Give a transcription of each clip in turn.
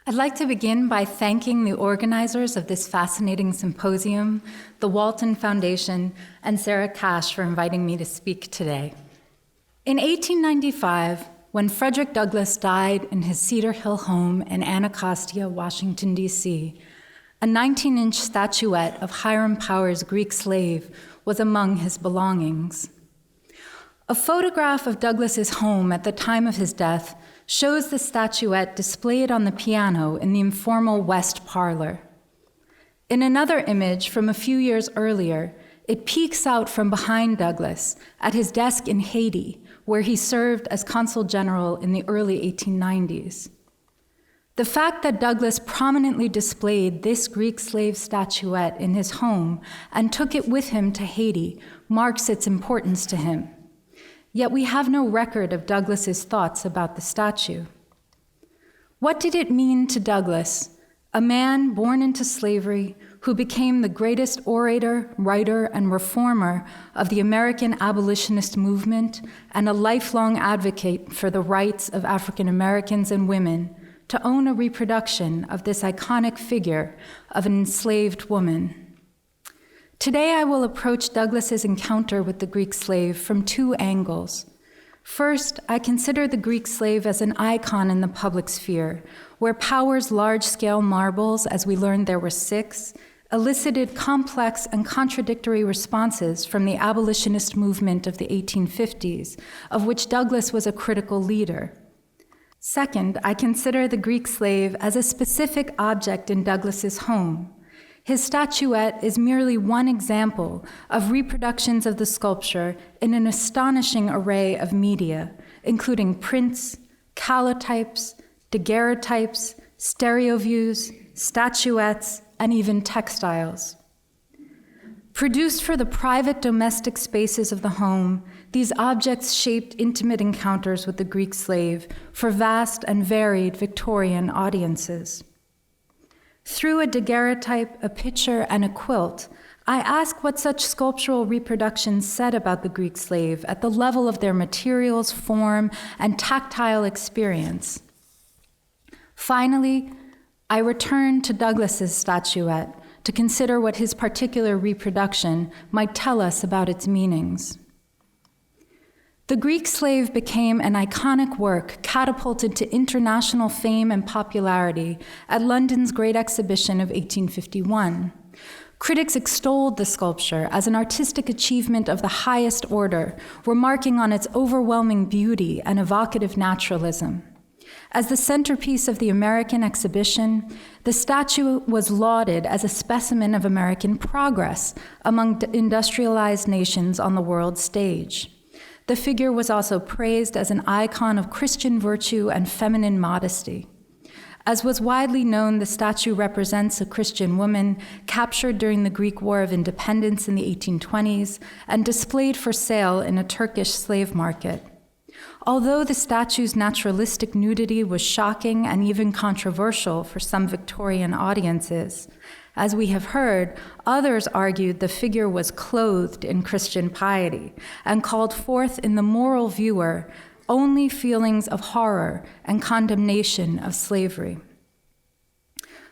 I'd like to begin by thanking the organizers of this fascinating symposium, the Walton Foundation, and Sarah Cash for inviting me to speak today. In 1895, when Frederick Douglass died in his Cedar Hill home in Anacostia, Washington, D.C., a 19-inch statuette of Hiram Power's Greek slave was among his belongings. A photograph of Douglass's home at the time of his death shows the statuette displayed on the piano in the informal West Parlor. In another image from a few years earlier, it peeks out from behind Douglass at his desk in Haiti, where he served as consul general in the early 1890s. The fact that Douglass prominently displayed this Greek slave statuette in his home and took it with him to Haiti marks its importance to him. Yet we have no record of Douglass's thoughts about the statue. What did it mean to Douglass, a man born into slavery who became the greatest orator, writer, and reformer of the American abolitionist movement and a lifelong advocate for the rights of African Americans and women, to own a reproduction of this iconic figure of an enslaved woman? Today, I will approach Douglass's encounter with the Greek slave from two angles. First, I consider the Greek slave as an icon in the public sphere, where Power's large-scale marbles, as we learned there were 6, elicited complex and contradictory responses from the abolitionist movement of the 1850s, of which Douglass was a critical leader. Second, I consider the Greek slave as a specific object in Douglass's home. His statuette is merely one example of reproductions of the sculpture in an astonishing array of media, including prints, calotypes, daguerreotypes, stereoviews, statuettes, and even textiles. Produced for the private domestic spaces of the home, these objects shaped intimate encounters with the Greek slave for vast and varied Victorian audiences. Through a daguerreotype, a picture, and a quilt, I ask what such sculptural reproductions said about the Greek slave at the level of their materials, form, and tactile experience. Finally, I return to Douglass's statuette to consider what his particular reproduction might tell us about its meanings. The Greek slave became an iconic work catapulted to international fame and popularity at London's Great Exhibition of 1851. Critics extolled the sculpture as an artistic achievement of the highest order, remarking on its overwhelming beauty and evocative naturalism. As the centerpiece of the American exhibition, the statue was lauded as a specimen of American progress among industrialized nations on the world stage. The figure was also praised as an icon of Christian virtue and feminine modesty. As was widely known, the statue represents a Christian woman captured during the Greek War of Independence in the 1820s and displayed for sale in a Turkish slave market. Although the statue's naturalistic nudity was shocking and even controversial for some Victorian audiences, as we have heard, others argued the figure was clothed in Christian piety and called forth in the moral viewer only feelings of horror and condemnation of slavery.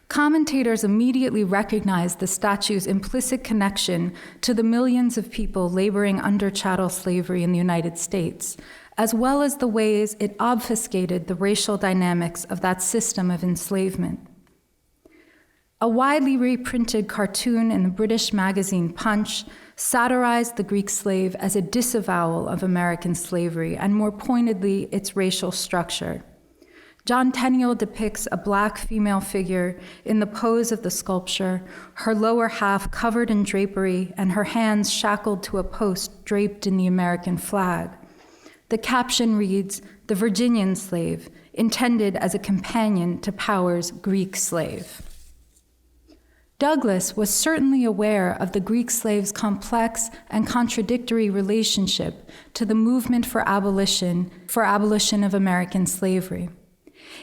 Commentators immediately recognized the statue's implicit connection to the millions of people laboring under chattel slavery in the United States, as well as the ways it obfuscated the racial dynamics of that system of enslavement. A widely reprinted cartoon in the British magazine Punch satirized the Greek slave as a disavowal of American slavery and, more pointedly, its racial structure. John Tenniel depicts a Black female figure in the pose of the sculpture, her lower half covered in drapery and her hands shackled to a post draped in the American flag. The caption reads, "The Virginian slave, intended as a companion to Power's Greek slave." Douglass was certainly aware of the Greek slave's complex and contradictory relationship to the movement for abolition of American slavery.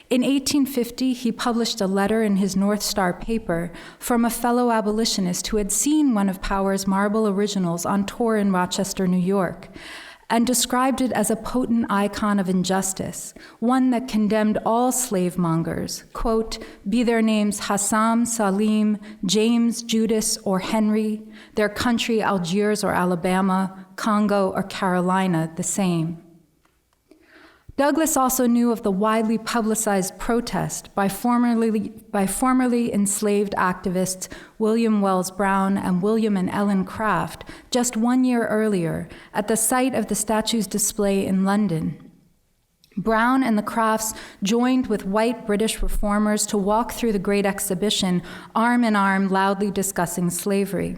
In 1850, he published a letter in his North Star paper from a fellow abolitionist who had seen one of Power's marble originals on tour in Rochester, New York, and described it as a potent icon of injustice, one that condemned all slave mongers, quote, be their names Hassam, Salim, James, Judas, or Henry, their country Algiers or Alabama, Congo or Carolina, the same. Douglass also knew of the widely publicized protest by formerly enslaved activists William Wells Brown and William and Ellen Craft just 1 year earlier at the site of the statue's display in London. Brown and the Crafts joined with white British reformers to walk through the Great Exhibition, arm in arm, loudly discussing slavery.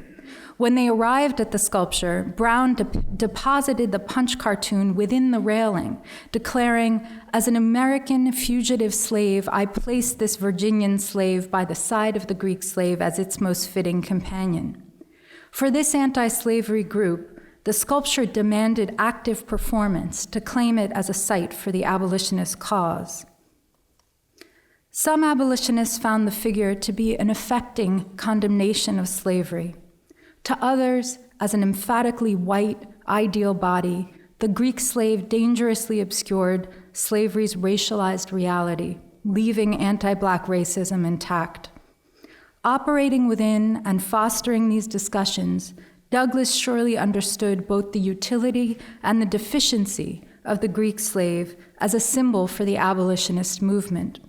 When they arrived at the sculpture, Brown deposited the Punch cartoon within the railing, declaring, as an American fugitive slave, I place this Virginian slave by the side of the Greek slave as its most fitting companion. For this anti-slavery group, the sculpture demanded active performance to claim it as a site for the abolitionist cause. Some abolitionists found the figure to be an affecting condemnation of slavery. To others, as an emphatically white, ideal body, the Greek slave dangerously obscured slavery's racialized reality, leaving anti-Black racism intact. Operating within and fostering these discussions, Douglass surely understood both the utility and the deficiency of the Greek slave as a symbol for the abolitionist movement.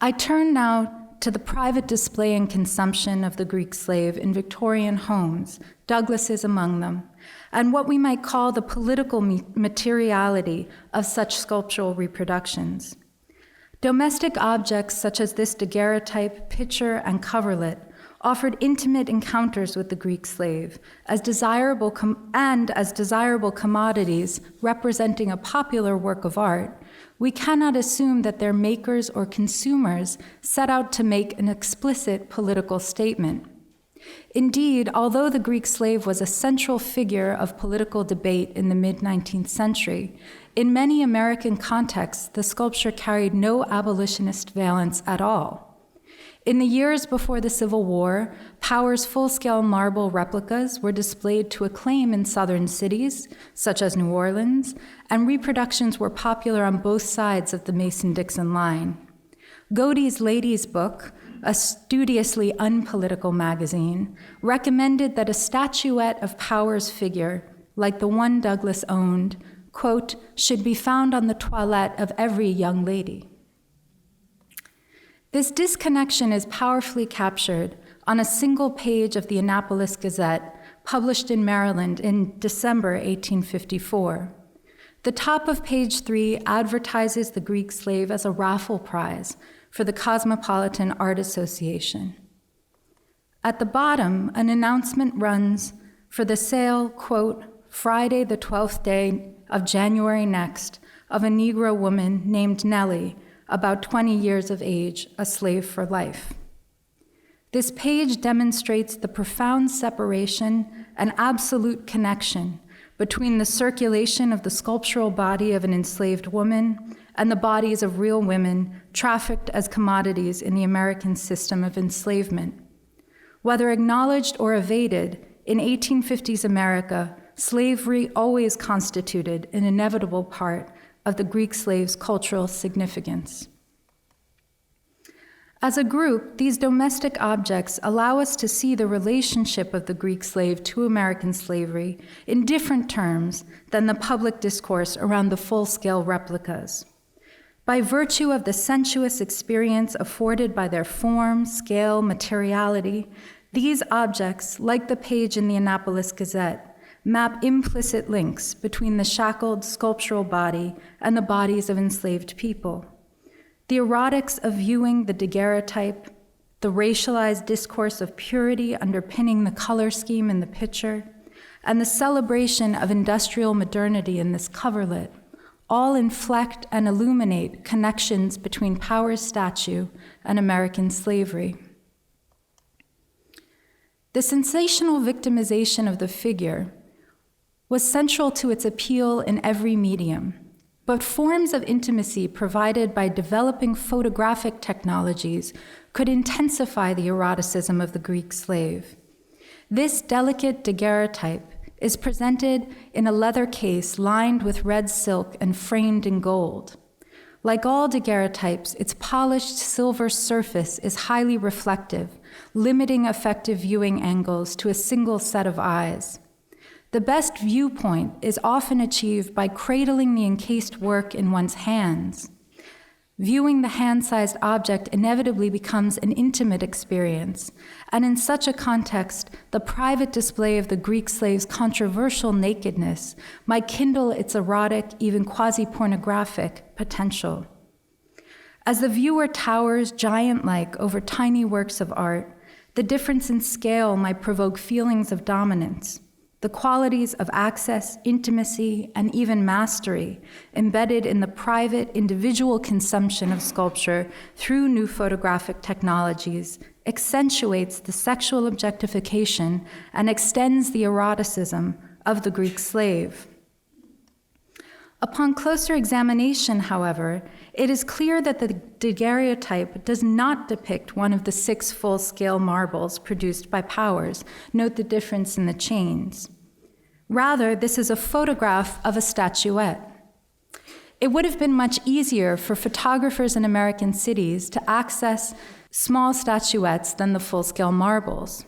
I turn now to the private display and consumption of the Greek slave in Victorian homes, Douglass is among them, and what we might call the political materiality of such sculptural reproductions. Domestic objects such as this daguerreotype, picture, and coverlet offered intimate encounters with the Greek slave as desirable commodities representing a popular work of art. We cannot assume that their makers or consumers set out to make an explicit political statement. Indeed, although the Greek slave was a central figure of political debate in the mid-19th century, in many American contexts, the sculpture carried no abolitionist valence at all. In the years before the Civil War, Power's full-scale marble replicas were displayed to acclaim in southern cities, such as New Orleans, and reproductions were popular on both sides of the Mason-Dixon line. Godey's Ladies' Book, a studiously unpolitical magazine, recommended that a statuette of Power's figure, like the one Douglass owned, quote, should be found on the toilette of every young lady. This disconnection is powerfully captured on a single page of the Annapolis Gazette, published in Maryland in December 1854. The top of page 3 advertises the Greek slave as a raffle prize for the Cosmopolitan Art Association. At the bottom, an announcement runs for the sale, quote, Friday the 12th day of January next, of a Negro woman named Nellie, about 20 years of age, a slave for life. This page demonstrates the profound separation and absolute connection between the circulation of the sculptural body of an enslaved woman and the bodies of real women trafficked as commodities in the American system of enslavement. Whether acknowledged or evaded, in 1850s America, slavery always constituted an inevitable part of the Greek slave's cultural significance. As a group, these domestic objects allow us to see the relationship of the Greek slave to American slavery in different terms than the public discourse around the full-scale replicas. By virtue of the sensuous experience afforded by their form, scale, materiality, these objects, like the page in the Annapolis Gazette, map implicit links between the shackled sculptural body and the bodies of enslaved people. The erotics of viewing the daguerreotype, the racialized discourse of purity underpinning the color scheme in the picture, and the celebration of industrial modernity in this coverlet all inflect and illuminate connections between Power's statue and American slavery. The sensational victimization of the figure was central to its appeal in every medium, but forms of intimacy provided by developing photographic technologies could intensify the eroticism of the Greek slave. This delicate daguerreotype is presented in a leather case lined with red silk and framed in gold. Like all daguerreotypes, its polished silver surface is highly reflective, limiting effective viewing angles to a single set of eyes. The best viewpoint is often achieved by cradling the encased work in one's hands. Viewing the hand-sized object inevitably becomes an intimate experience, and in such a context, the private display of the Greek slave's controversial nakedness might kindle its erotic, even quasi-pornographic potential. As the viewer towers giant-like over tiny works of art, the difference in scale might provoke feelings of dominance. The qualities of access, intimacy, and even mastery embedded in the private, individual consumption of sculpture through new photographic technologies accentuates the sexual objectification and extends the eroticism of the Greek slave. Upon closer examination, however, it is clear that the daguerreotype does not depict one of the 6 full-scale marbles produced by Powers. Note the difference in the chains. Rather, this is a photograph of a statuette. It would have been much easier for photographers in American cities to access small statuettes than the full-scale marbles.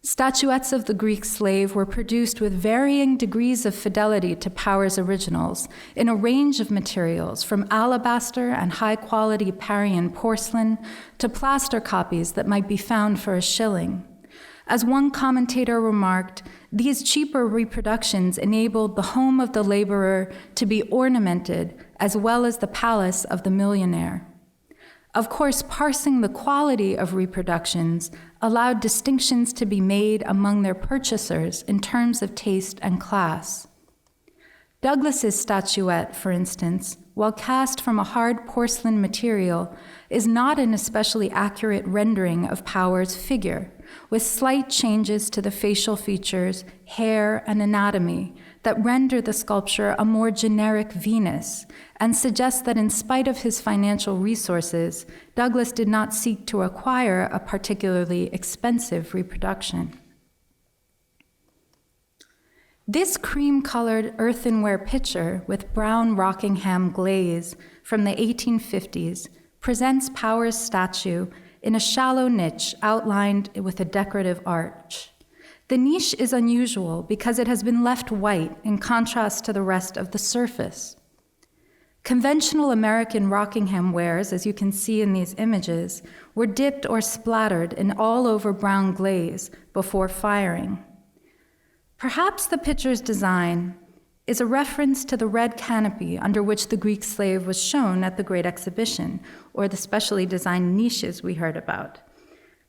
Statuettes of the Greek slave were produced with varying degrees of fidelity to Powers' originals in a range of materials, from alabaster and high-quality Parian porcelain to plaster copies that might be found for a shilling. As one commentator remarked, these cheaper reproductions enabled the home of the laborer to be ornamented as well as the palace of the millionaire. Of course, parsing the quality of reproductions allowed distinctions to be made among their purchasers in terms of taste and class. Douglass's statuette, for instance, while cast from a hard porcelain material, is not an especially accurate rendering of Powers' figure, with slight changes to the facial features, hair, and anatomy that render the sculpture a more generic Venus, and suggest that in spite of his financial resources, Douglass did not seek to acquire a particularly expensive reproduction. This cream-colored earthenware pitcher with brown Rockingham glaze from the 1850s presents Powers' statue in a shallow niche outlined with a decorative arch. The niche is unusual because it has been left white in contrast to the rest of the surface. Conventional American Rockingham wares, as you can see in these images, were dipped or splattered in all-over brown glaze before firing. Perhaps the pitcher's design is a reference to the red canopy under which the Greek slave was shown at the Great Exhibition, or the specially designed niches we heard about.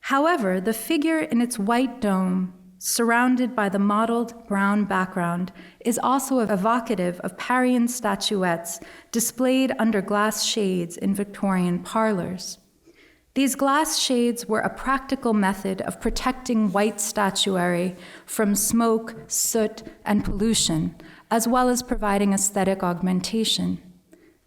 However, the figure in its white dome, surrounded by the mottled brown background, is also evocative of Parian statuettes displayed under glass shades in Victorian parlors. These glass shades were a practical method of protecting white statuary from smoke, soot, and pollution, as well as providing aesthetic augmentation.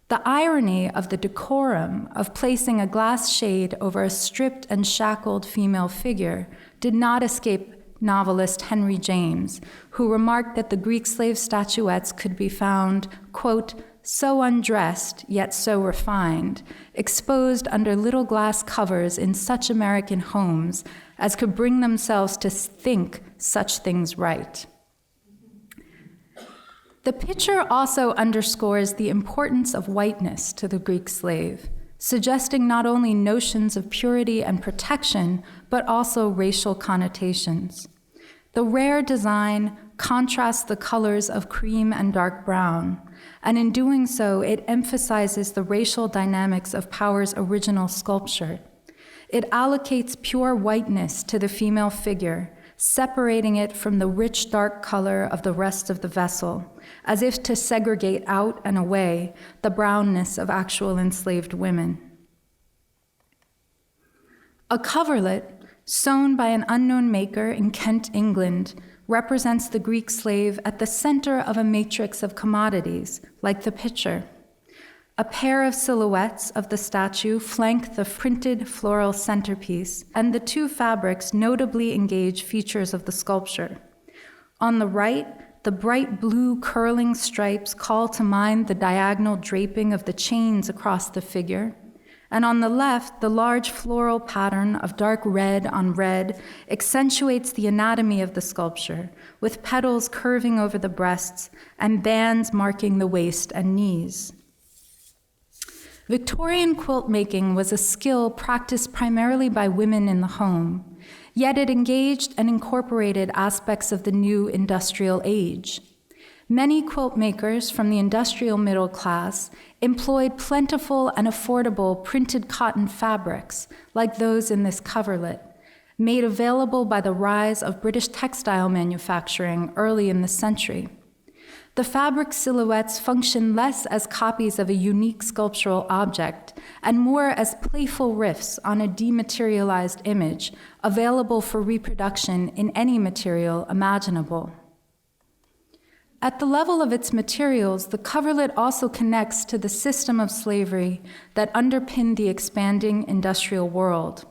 The irony of the decorum of placing a glass shade over a stripped and shackled female figure did not escape novelist Henry James, who remarked that the Greek slave statuettes could be found, quote, so undressed, yet so refined, exposed under little glass covers in such American homes as could bring themselves to think such things right. The picture also underscores the importance of whiteness to the Greek slave, suggesting not only notions of purity and protection, but also racial connotations. The rare design contrasts the colors of cream and dark brown, and in doing so, it emphasizes the racial dynamics of Powers' original sculpture. It allocates pure whiteness to the female figure, separating it from the rich dark color of the rest of the vessel, as if to segregate out and away the brownness of actual enslaved women. A coverlet, sewn by an unknown maker in Kent, England, represents the Greek slave at the center of a matrix of commodities, like the pitcher. A pair of silhouettes of the statue flank the printed floral centerpiece, and the two fabrics notably engage features of the sculpture. On the right, the bright blue curling stripes call to mind the diagonal draping of the chains across the figure. And on the left, the large floral pattern of dark red on red accentuates the anatomy of the sculpture, with petals curving over the breasts and bands marking the waist and knees. Victorian quilt making was a skill practiced primarily by women in the home, yet it engaged and incorporated aspects of the new industrial age. Many quilt makers from the industrial middle class employed plentiful and affordable printed cotton fabrics, like those in this coverlet, made available by the rise of British textile manufacturing early in the century. The fabric silhouettes function less as copies of a unique sculptural object and more as playful riffs on a dematerialized image available for reproduction in any material imaginable. At the level of its materials, the coverlet also connects to the system of slavery that underpinned the expanding industrial world.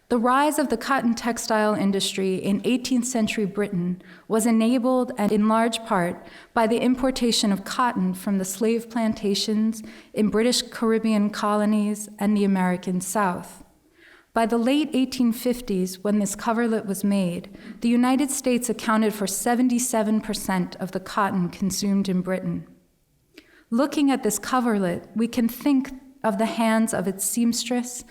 The rise of the cotton textile industry in 18th century Britain was enabled, and in large part, by the importation of cotton from the slave plantations in British Caribbean colonies and the American South. By the late 1850s, when this coverlet was made, the United States accounted for 77% of the cotton consumed in Britain. Looking at this coverlet, we can think of the hands of its seamstress,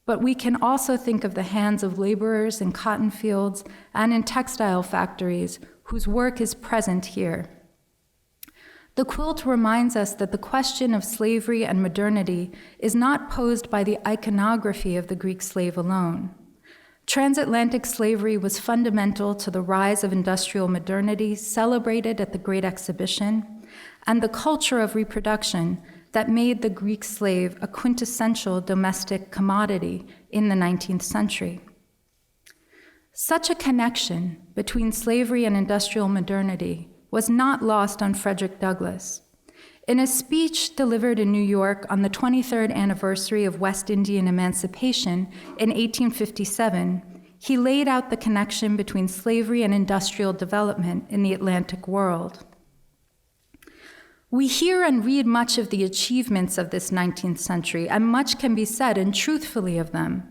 but we can also think of the hands of laborers in cotton fields and in textile factories whose work is present here. The quilt reminds us that the question of slavery and modernity is not posed by the iconography of the Greek slave alone. Transatlantic slavery was fundamental to the rise of industrial modernity celebrated at the Great Exhibition, and the culture of reproduction that made the Greek slave a quintessential domestic commodity in the 19th century. Such a connection between slavery and industrial modernity was not lost on Frederick Douglass. In a speech delivered in New York on the 23rd anniversary of West Indian emancipation in 1857, he laid out the connection between slavery and industrial development in the Atlantic world. We hear and read much of the achievements of this 19th century, and much can be said, and truthfully, of them.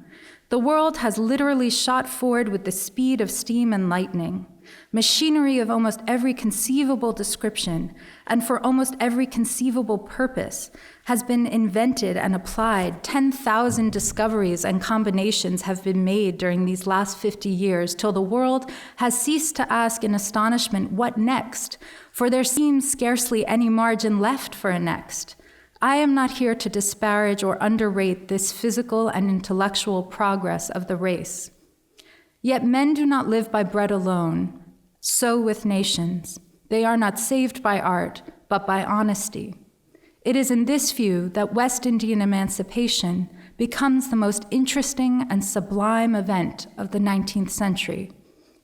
The world has literally shot forward with the speed of steam and lightning. Machinery of almost every conceivable description and for almost every conceivable purpose has been invented and applied. 10,000 discoveries and combinations have been made during these last 50 years till the world has ceased to ask in astonishment, what next? For there seems scarcely any margin left for a next. I am not here to disparage or underrate this physical and intellectual progress of the race. Yet men do not live by bread alone. So with nations. They are not saved by art, but by honesty. It is in this view that West Indian emancipation becomes the most interesting and sublime event of the 19th century.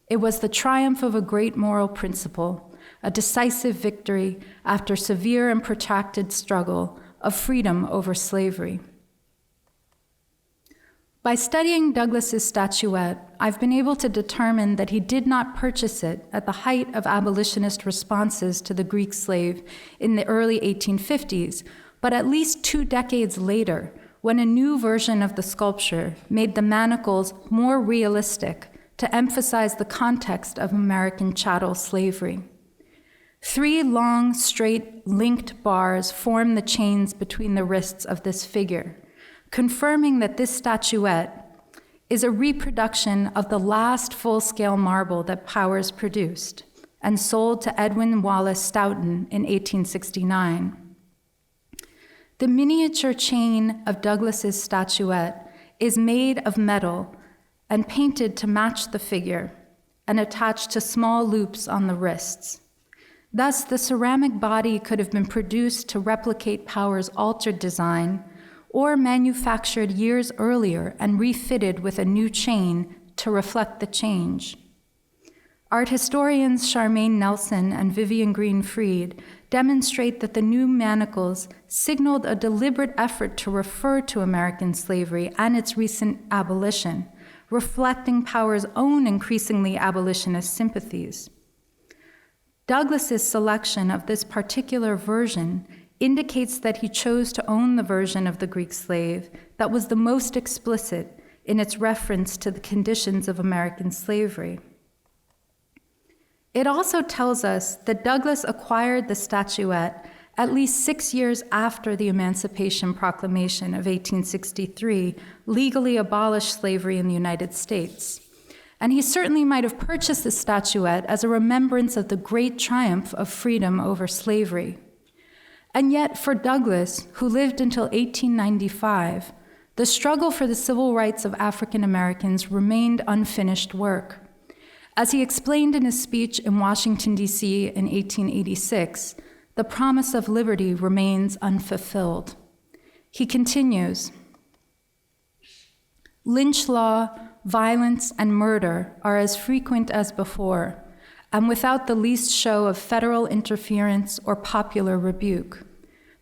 It was the triumph of a great moral principle, a decisive victory after severe and protracted struggle of freedom over slavery. By studying Douglass's statuette, I've been able to determine that he did not purchase it at the height of abolitionist responses to the Greek slave in the early 1850s, but at least 2 decades later, when a new version of the sculpture made the manacles more realistic to emphasize the context of American chattel slavery. 3 long, straight, linked bars form the chains between the wrists of this figure, confirming that this statuette is a reproduction of the last full-scale marble that Powers produced and sold to Edwin Wallace Stoughton in 1869. The miniature chain of Douglass's statuette is made of metal and painted to match the figure and attached to small loops on the wrists. Thus, the ceramic body could have been produced to replicate Powers' altered design or manufactured years earlier and refitted with a new chain to reflect the change. Art historians Charmaine Nelson and Vivian Green-Fried demonstrate that the new manacles signaled a deliberate effort to refer to American slavery and its recent abolition, reflecting Powers' own increasingly abolitionist sympathies. Douglass's selection of this particular version indicates that he chose to own the version of the Greek slave that was the most explicit in its reference to the conditions of American slavery. It also tells us that Douglass acquired the statuette at least 6 years after the Emancipation Proclamation of 1863 legally abolished slavery in the United States. And he certainly might have purchased the statuette as a remembrance of the great triumph of freedom over slavery. And yet, for Douglass, who lived until 1895, the struggle for the civil rights of African Americans remained unfinished work. As he explained in his speech in Washington, D.C. in 1886, the promise of liberty remains unfulfilled. He continues, "Lynch law, violence, and murder are as frequent as before, and without the least show of federal interference or popular rebuke.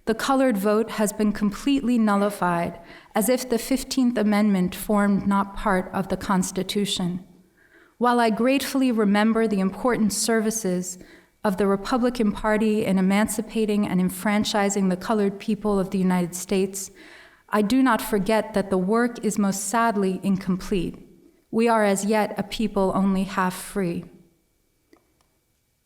The colored vote has been completely nullified, as if the 15th Amendment formed not part of the Constitution. While I gratefully remember the important services of the Republican Party in emancipating and enfranchising the colored people of the United States, I do not forget that the work is most sadly incomplete. We are as yet a people only half free."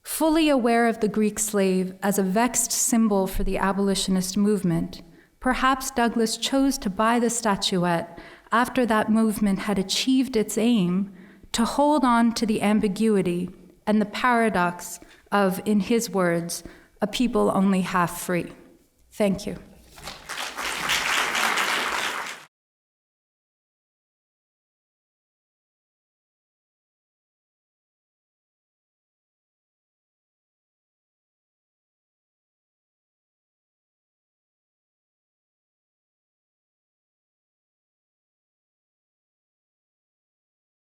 Fully aware of the Greek slave as a vexed symbol for the abolitionist movement, perhaps Douglass chose to buy the statuette after that movement had achieved its aim to hold on to the ambiguity and the paradox of, in his words, a people only half free. Thank you.